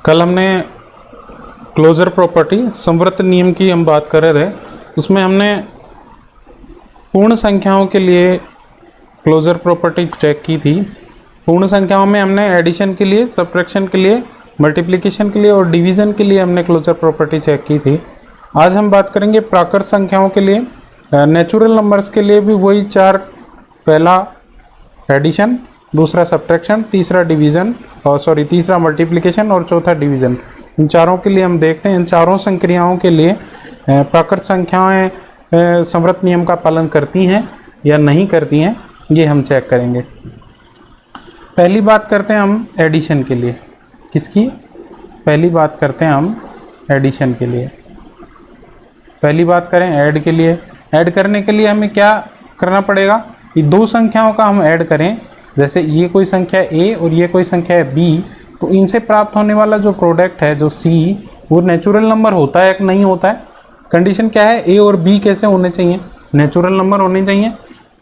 कल हमने closure property संवृत्त नियम की हम बात कर रहे थे। उसमें हमने पूर्ण संख्याओं के लिए क्लोजर प्रॉपर्टी चेक की थी। पूर्ण संख्याओं में हमने एडिशन के लिए, सब्ट्रैक्शन के लिए, मल्टीप्लिकेशन के लिए और डिवीज़न के लिए हमने क्लोजर प्रॉपर्टी चेक की थी। आज हम बात करेंगे प्राकृत संख्याओं के लिए। नेचुरल नंबर्स के लिए भी वही चार, पहला एडिशन, दूसरा सब्ट्रैक्शन, तीसरा डिवीज़न और तीसरा मल्टीप्लिकेशन और चौथा डिवीज़न। इन चारों के लिए हम देखते हैं इन चारों संक्रियाओं के लिए प्राकृत संख्याएं संवृत्त नियम का पालन करती हैं या नहीं करती हैं, ये हम चेक करेंगे। पहली बात करते हैं हम एडिशन के लिए। किसकी? पहली बात करते हैं हम एडिशन के लिए। पहली बात करें ऐड के लिए। ऐड करने के लिए हमें क्या करना पड़ेगा कि दो संख्याओं का हम ऐड करें। जैसे ये कोई संख्या a और ये कोई संख्या है b, तो इनसे प्राप्त होने वाला जो प्रोडक्ट है जो c, वो नेचुरल नंबर होता है कि नहीं होता है। कंडीशन क्या है? a और b कैसे होने चाहिए? नेचुरल नंबर होने चाहिए।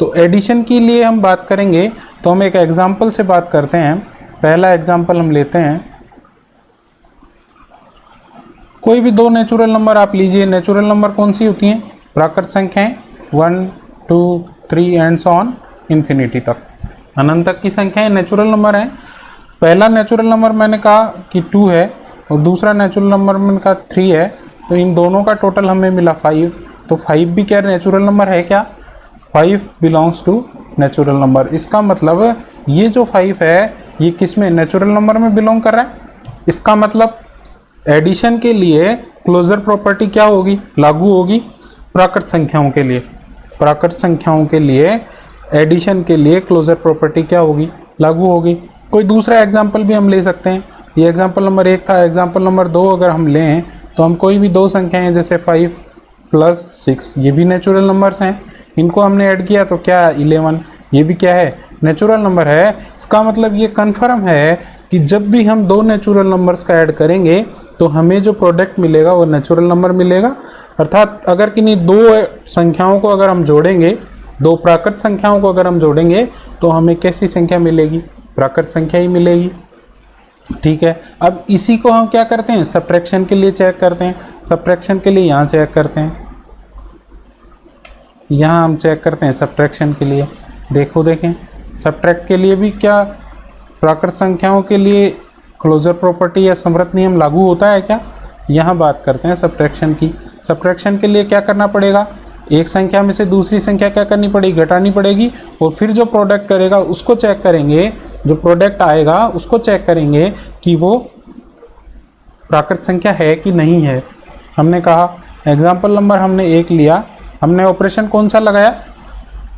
तो एडिशन के लिए हम बात करेंगे तो हम एक एग्जाम्पल से बात करते हैं। पहला एग्जाम्पल हम लेते हैं, कोई भी दो नेचुरल नंबर आप लीजिए। नेचुरल नंबर कौन सी होती हैं? प्राकृत संख्याएं 1, 2, 3 एंड सो ऑन इन्फिनिटी तक, अनंत तक की संख्याएं नेचुरल नंबर हैं। पहला नेचुरल नंबर मैंने कहा कि 2 है और दूसरा नेचुरल नंबर मैंने कहा 3 है, तो इन दोनों का टोटल हमें मिला 5। तो 5 भी क्या नेचुरल नंबर है क्या? 5 बिलोंग्स टू नेचुरल नंबर। इसका मतलब ये जो 5 है ये किस में? नेचुरल नंबर में बिलोंग कर रहा है। इसका मतलब एडिशन के लिए क्लोजर प्रॉपर्टी क्या होगी? लागू होगी प्राकृत संख्याओं के लिए। प्राकृत संख्याओं के लिए एडिशन के लिए क्लोजर प्रॉपर्टी क्या होगी? लागू होगी। कोई दूसरा एग्जाम्पल भी हम ले सकते हैं। ये एग्जाम्पल नंबर 1 था। एग्जाम्पल नंबर 2 अगर हम लें तो हम कोई भी दो संख्याएं जैसे 5 + 6, ये भी नेचुरल नंबर्स हैं। इनको हमने ऐड किया तो क्या? 11, ये भी क्या है? नेचुरल नंबर है। इसका मतलब ये कन्फर्म है कि जब भी हम दो नेचुरल नंबर्स का ऐड करेंगे तो हमें जो प्रोडक्ट मिलेगा वो नेचुरल नंबर मिलेगा। अर्थात अगर किन्हीं दो संख्याओं को अगर हम जोड़ेंगे, दो प्राकृत संख्याओं को अगर हम जोड़ेंगे तो हमें कैसी संख्या मिलेगी? प्राकृत संख्या ही मिलेगी। ठीक है, अब इसी को हम क्या करते हैं? सब्ट्रैक्शन के लिए चेक करते हैं। सब्ट्रैक्शन के लिए यहाँ चेक करते हैं, यहाँ हम चेक करते हैं सब्ट्रैक्शन के लिए। देखें सब्ट्रैक्ट के लिए भी क्या प्राकृत संख्याओं के लिए क्लोजर प्रॉपर्टी या संवृत्त नियम लागू होता है क्या? यहाँ बात करते हैं सब्ट्रैक्शन की। सब्ट्रैक्शन के लिए क्या करना पड़ेगा? एक संख्या में से दूसरी संख्या क्या करनी पड़ेगी? घटानी पड़ेगी और फिर जो प्रोडक्ट करेगा उसको चेक करेंगे, जो प्रोडक्ट आएगा उसको चेक करेंगे कि वो प्राकृत संख्या है कि नहीं है। हमने कहा एग्जाम्पल नंबर हमने 1 लिया, हमने ऑपरेशन कौन सा लगाया?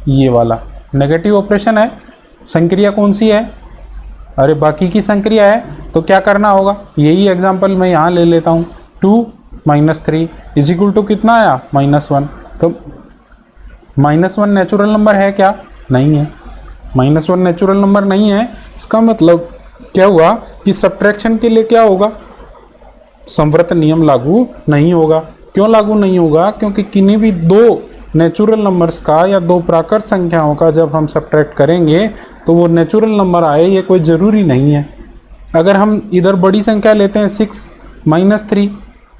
ये वाला नेगेटिव ऑपरेशन है। संक्रिया कौन सी है? अरे बाकी की संक्रिया है। तो क्या करना होगा? यही एग्जाम्पल मैं यहाँ ले लेता हूँ। 2 - 3 = कितना आया? -1। तो -1 नेचुरल नंबर है क्या? नहीं है। -1 नेचुरल नंबर नहीं है। इसका मतलब क्या हुआ कि सब्ट्रैक्शन के लिए क्या होगा? संवृत्त नियम लागू नहीं होगा। क्यों लागू नहीं होगा? क्योंकि किन्हीं भी दो नेचुरल नंबर्स का या दो प्राकृत संख्याओं का जब हम सब्ट्रैक्ट करेंगे तो वो नेचुरल नंबर आए, ये कोई ज़रूरी नहीं है। अगर हम इधर बड़ी संख्या लेते हैं 6 - 3,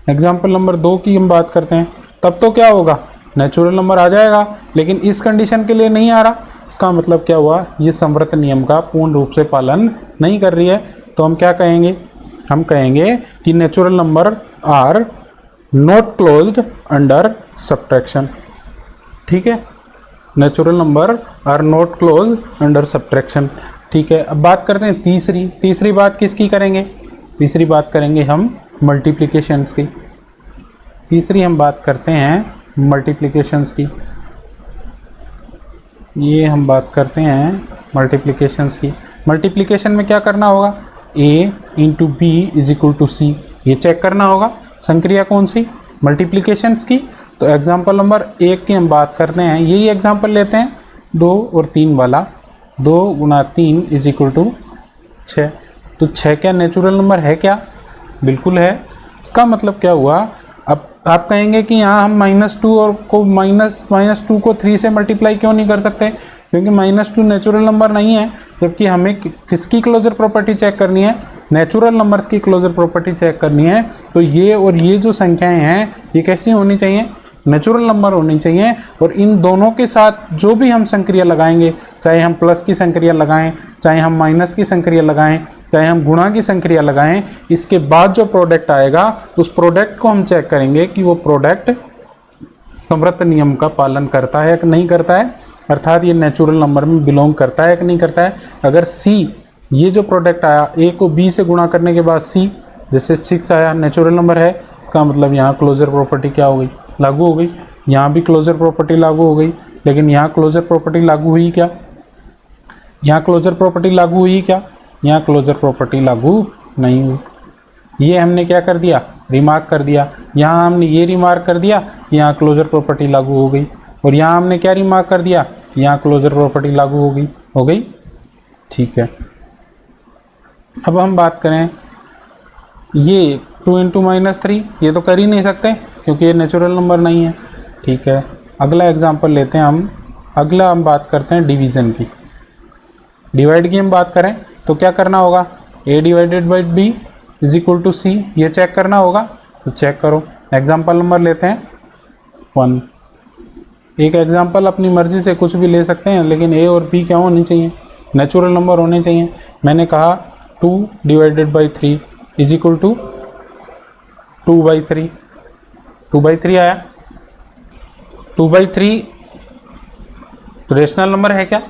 एग्जाम्पल नंबर 2 की हम बात करते हैं, तब तो क्या होगा? नेचुरल नंबर आ जाएगा। लेकिन इस कंडीशन के लिए नहीं आ रहा। इसका मतलब क्या हुआ? ये संवृत्त नियम का पूर्ण रूप से पालन नहीं कर रही है। तो हम क्या कहेंगे? हम कहेंगे कि natural number are not closed under subtraction. ठीक है, natural number are not close under subtraction. ठीक है, अब बात करते हैं तीसरी बात किसकी करेंगे? तीसरी बात करेंगे हम मल्टीप्लिकेशंस की। तीसरी हम बात करते हैं मल्टीप्लिकेशंस की। ये हम बात करते हैं मल्टीप्लिकेशंस की। मल्टीप्लिकेशन में क्या करना होगा? a × b = c, ये चेक करना होगा। संक्रिया कौन सी? मल्टीप्लिकेशंस की। तो एग्जाम्पल नंबर 1 की हम बात करते हैं। यही एग्जाम्पल लेते हैं 2 और 3 वाला। 2 × 3 = 6। तो 6 क्या नेचुरल नंबर है क्या? बिल्कुल है। इसका मतलब क्या हुआ? अब आप कहेंगे कि यहाँ हम -2 और को -2 को 3 से मल्टीप्लाई क्यों नहीं कर सकते? क्योंकि -2 नेचुरल नंबर नहीं है, जबकि हमें किसकी क्लोजर प्रॉपर्टी चेक करनी है? नेचुरल नंबर्स की क्लोजर प्रॉपर्टी चेक करनी है तो ये और ये जो संख्याएं हैं ये कैसी होनी चाहिए, नेचुरल नंबर होनी चाहिए। और इन दोनों के साथ जो भी हम संक्रिया लगाएंगे, चाहे हम प्लस की संक्रिया लगाएं, चाहे हम माइनस की संक्रिया लगाएं, चाहे हम गुणा की संक्रिया लगाएं, इसके बाद जो प्रोडक्ट आएगा उस प्रोडक्ट को हम चेक करेंगे कि वो प्रोडक्ट समवर्त नियम का पालन करता है कि नहीं करता है, अर्थात ये नेचुरल नंबर में बिलोंग करता है कि नहीं करता है। अगर सी, ये जो प्रोडक्ट आया ए को बी से गुणा करने के बाद सी, जैसे 6 आया, नेचुरल नंबर है, इसका मतलब यहाँ क्लोजर प्रॉपर्टी क्या हो गई, लागू हो गई। यहाँ भी क्लोजर प्रॉपर्टी लागू हो गई, लेकिन यहाँ क्लोजर प्रॉपर्टी लागू हुई क्या, यहाँ क्लोजर प्रॉपर्टी लागू हुई क्या, यहाँ क्लोजर प्रॉपर्टी लागू नहीं हुई। ये हमने क्या कर दिया, रिमार्क कर दिया। यहाँ हमने ये रिमार्क कर दिया कि यहाँ क्लोजर प्रॉपर्टी लागू हो गई, और यहाँ हमने क्या रिमार्क कर दिया कि यहाँ क्लोजर प्रॉपर्टी लागू हो गई। ठीक है, अब हम बात करें ये 2 × -3, ये तो कर ही नहीं सकते क्योंकि ये नेचुरल नंबर नहीं है। ठीक है, अगला एग्जांपल लेते हैं हम। अगला हम बात करते हैं डिवीज़न की। डिवाइड की हम बात करें तो क्या करना होगा, a / b = c, ये चेक करना होगा। तो चेक करो, एग्जांपल नंबर लेते हैं 1। एक एग्जांपल अपनी मर्जी से कुछ भी ले सकते हैं, लेकिन a और b क्या होनी चाहिए, नेचुरल नंबर होने चाहिए। मैंने कहा 2 / 3 = 2/3, 2/3 आया। 2/3 तो रेशनल नंबर है क्या,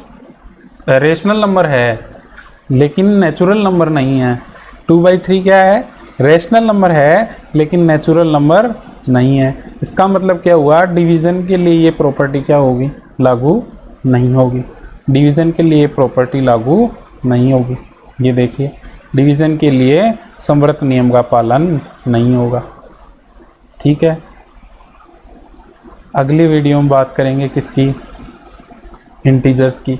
रेशनल नंबर है लेकिन नेचुरल नंबर नहीं है। 2/3 क्या है, रेशनल नंबर है लेकिन नेचुरल नंबर नहीं है। इसका मतलब क्या हुआ, डिवीज़न के लिए ये प्रॉपर्टी क्या होगी, लागू नहीं होगी। डिवीज़न के लिए प्रॉपर्टी लागू नहीं होगी। ये देखिए, डिवीज़न के लिए समवर्त नियम का पालन नहीं होगा। ठीक है, अगली वीडियो में बात करेंगे किसकी, इंटीजर्स की।